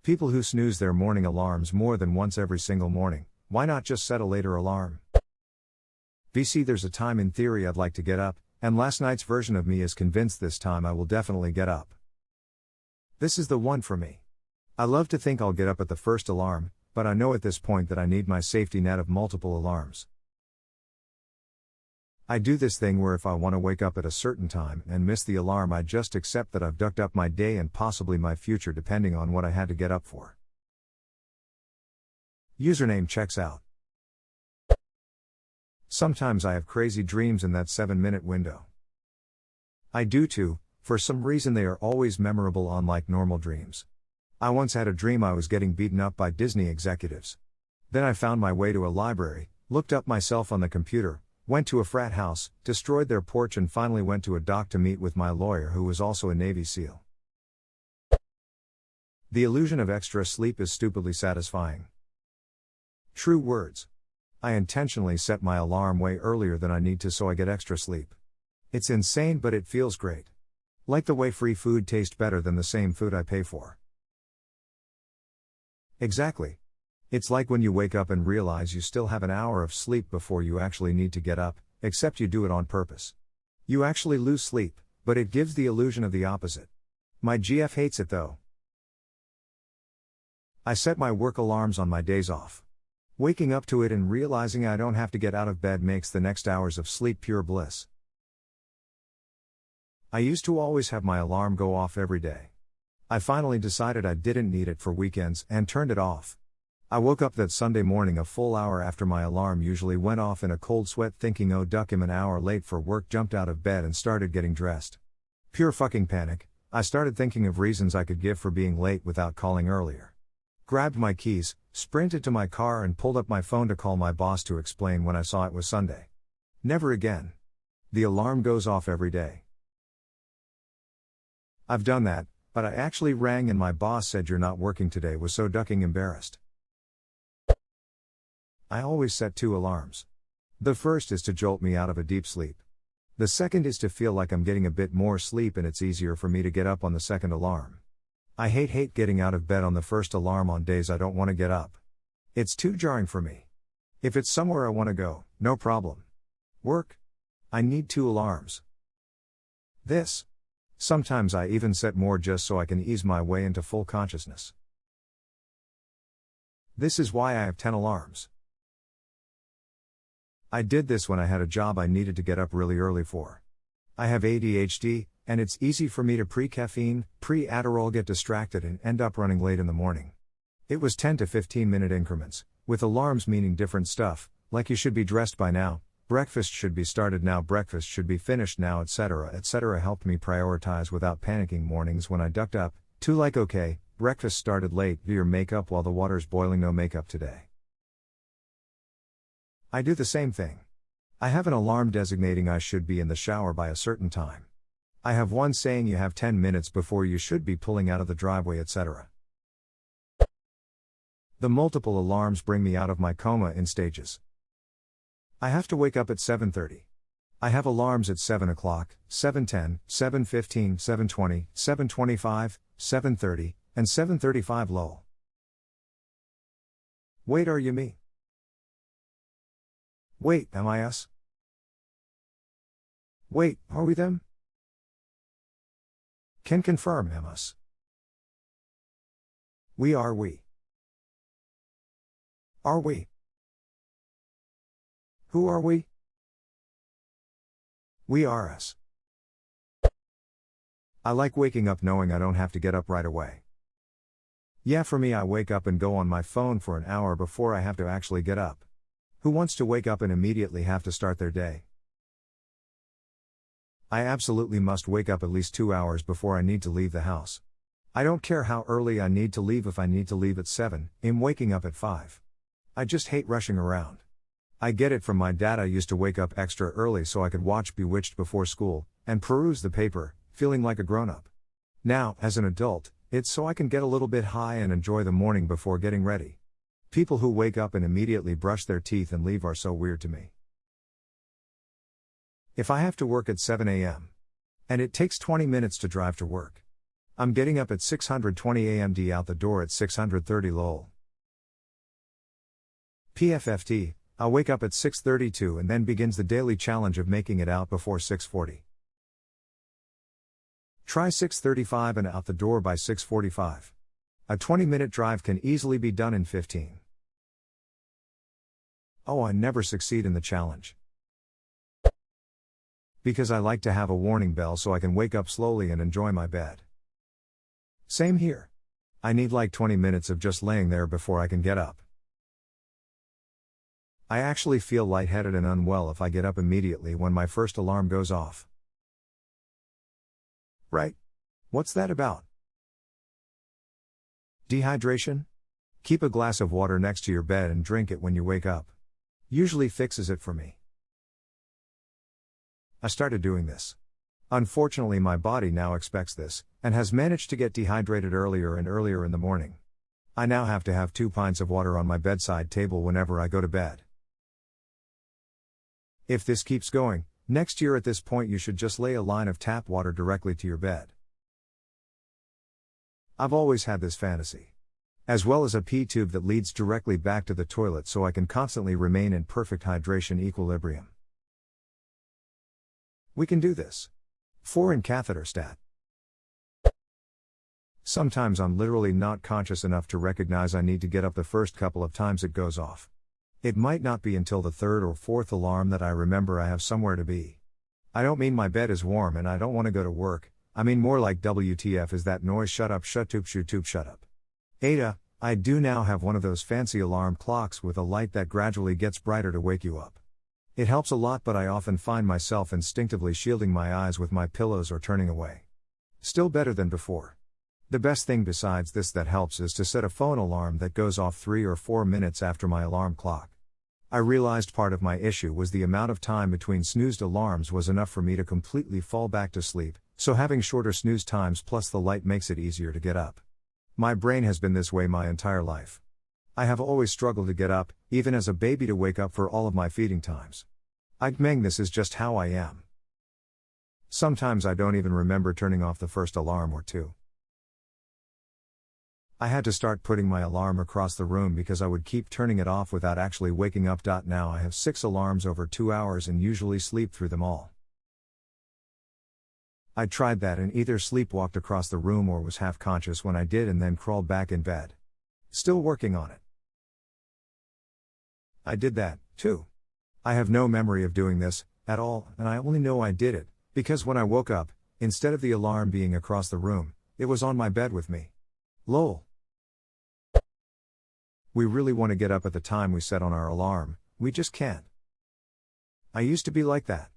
People who snooze their morning alarms more than once every single morning, why not just set a later alarm? VC, there's a time in theory I'd like to get up, and last night's version of me is convinced this time I will definitely get up. This is the one for me. I love to think I'll get up at the first alarm, but I know at this point that I need my safety net of multiple alarms. I do this thing where if I want to wake up at a certain time and miss the alarm, I just accept that I've ducked up my day and possibly my future depending on what I had to get up for. Username checks out. Sometimes I have crazy dreams in that 7-minute window. I do too, for some reason they are always memorable unlike normal dreams. I once had a dream I was getting beaten up by Disney executives. Then I found my way to a library, looked up myself on the computer, went to a frat house, destroyed their porch and finally went to a dock to meet with my lawyer who was also a Navy SEAL. The illusion of extra sleep is stupidly satisfying. True words. I intentionally set my alarm way earlier than I need to so I get extra sleep. It's insane, but it feels great. Like the way free food tastes better than the same food I pay for. Exactly. It's like when you wake up and realize you still have an hour of sleep before you actually need to get up, except you do it on purpose. You actually lose sleep, but it gives the illusion of the opposite. My GF hates it though. I set my work alarms on my days off. Waking up to it and realizing I don't have to get out of bed makes the next hours of sleep pure bliss. I used to always have my alarm go off every day. I finally decided I didn't need it for weekends and turned it off. I woke up that Sunday morning a full hour after my alarm usually went off in a cold sweat thinking oh duck, I'm an hour late for work, jumped out of bed and started getting dressed. Pure fucking panic. I started thinking of reasons I could give for being late without calling earlier. Grabbed my keys, sprinted to my car and pulled up my phone to call my boss to explain when I saw it was Sunday. Never again. The alarm goes off every day. I've done that, but I actually rang and my boss said you're not working today, was so ducking embarrassed. I always set 2 alarms. The first is to jolt me out of a deep sleep. The second is to feel like I'm getting a bit more sleep and it's easier for me to get up on the second alarm. I hate getting out of bed on the first alarm on days I don't want to get up. It's too jarring for me. If it's somewhere I want to go, no problem. Work? I need 2 alarms. This. Sometimes I even set more just so I can ease my way into full consciousness. This is why I have 10 alarms. I did this when I had a job I needed to get up really early for. I have ADHD, and it's easy for me to pre-caffeine, pre-Adderall get distracted and end up running late in the morning. It was 10 to 15 minute increments, with alarms meaning different stuff, like you should be dressed by now, breakfast should be started now, breakfast should be finished now, etc. helped me prioritize without panicking mornings when I ducked up, to like okay, breakfast started late, do your makeup while the water's boiling, no makeup today. I do the same thing. I have an alarm designating I should be in the shower by a certain time. I have one saying you have 10 minutes before you should be pulling out of the driveway, etc. The multiple alarms bring me out of my coma in stages. I have to wake up at 7:30. I have alarms at 7 o'clock, 7:10, 7:15, 7:20, 7:25, 7:30, and 7:35 lol. Wait, are you me? Wait, am I us? Wait, are we them? Can confirm, am us. We are we. Are we? Who are we? We are us. I like waking up knowing I don't have to get up right away. Yeah, for me, I wake up and go on my phone for an hour before I have to actually get up. Who wants to wake up and immediately have to start their day? I absolutely must wake up at least 2 hours before I need to leave the house. I don't care how early I need to leave. If I need to leave at 7, I'm waking up at 5. I just hate rushing around. I get it from my dad. I used to wake up extra early so I could watch Bewitched before school, and peruse the paper, feeling like a grown-up. Now, as an adult, it's so I can get a little bit high and enjoy the morning before getting ready. People who wake up and immediately brush their teeth and leave are so weird to me. If I have to work at 7 a.m. and it takes 20 minutes to drive to work, I'm getting up at 6:20 am, out the door at 6:30 lol. PFFT, I'll wake up at 6:32 and then begins the daily challenge of making it out before 6:40. Try 6:35 and out the door by 6:45. A 20-minute drive can easily be done in 15. Oh, I never succeed in the challenge. Because I like to have a warning bell so I can wake up slowly and enjoy my bed. Same here. I need like 20 minutes of just laying there before I can get up. I actually feel lightheaded and unwell if I get up immediately when my first alarm goes off. Right? What's that about? Dehydration? Keep a glass of water next to your bed and drink it when you wake up. Usually fixes it for me. I started doing this. Unfortunately, my body now expects this, and has managed to get dehydrated earlier and earlier in the morning. I now have to have 2 pints of water on my bedside table whenever I go to bed. If this keeps going, next year at this point you should just lay a line of tap water directly to your bed. I've always had this fantasy. As well as a pee tube that leads directly back to the toilet so I can constantly remain in perfect hydration equilibrium. We can do this. 4 in catheter stat. Sometimes I'm literally not conscious enough to recognize I need to get up the first couple of times it goes off. It might not be until the 3rd or 4th alarm that I remember I have somewhere to be. I don't mean my bed is warm and I don't want to go to work, I mean more like WTF is that noise, shut up, shut up. Ada, I do now have one of those fancy alarm clocks with a light that gradually gets brighter to wake you up. It helps a lot, but I often find myself instinctively shielding my eyes with my pillows or turning away. Still better than before. The best thing besides this that helps is to set a phone alarm that goes off 3 or 4 minutes after my alarm clock. I realized part of my issue was the amount of time between snoozed alarms was enough for me to completely fall back to sleep, so having shorter snooze times plus the light makes it easier to get up. My brain has been this way my entire life. I have always struggled to get up, even as a baby, to wake up for all of my feeding times. This is just how I am. Sometimes I don't even remember turning off the first alarm or 2. I had to start putting my alarm across the room because I would keep turning it off without actually waking up. Now I have 6 alarms over 2 hours and usually sleep through them all. I tried that and either sleepwalked across the room or was half conscious when I did and then crawled back in bed. Still working on it. I did that, too. I have no memory of doing this, at all, and I only know I did it, because when I woke up, instead of the alarm being across the room, it was on my bed with me. Lol. We really want to get up at the time we set on our alarm, we just can't. I used to be like that.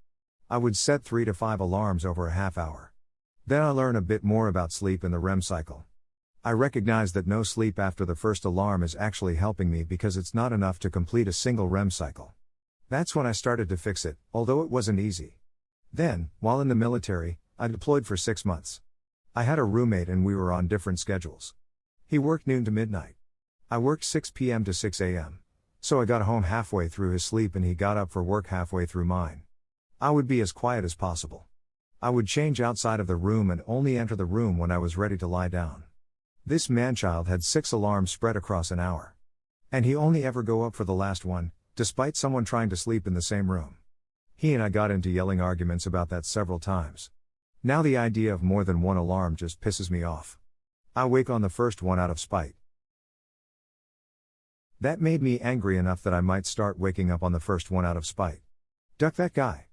I would set 3 to 5 alarms over a half hour. Then I learn a bit more about sleep and the REM cycle. I recognize that no sleep after the first alarm is actually helping me because it's not enough to complete a single REM cycle. That's when I started to fix it, although it wasn't easy. Then, while in the military, I deployed for 6 months. I had a roommate and we were on different schedules. He worked noon to midnight. I worked 6 p.m. to 6 a.m. So I got home halfway through his sleep and he got up for work halfway through mine. I would be as quiet as possible. I would change outside of the room and only enter the room when I was ready to lie down. This manchild had 6 alarms spread across an hour. And he only ever go up for the last one, despite someone trying to sleep in the same room. He and I got into yelling arguments about that several times. Now the idea of more than one alarm just pisses me off. I wake on the first one out of spite. That made me angry enough that I might start waking up on the first one out of spite. Duck that guy.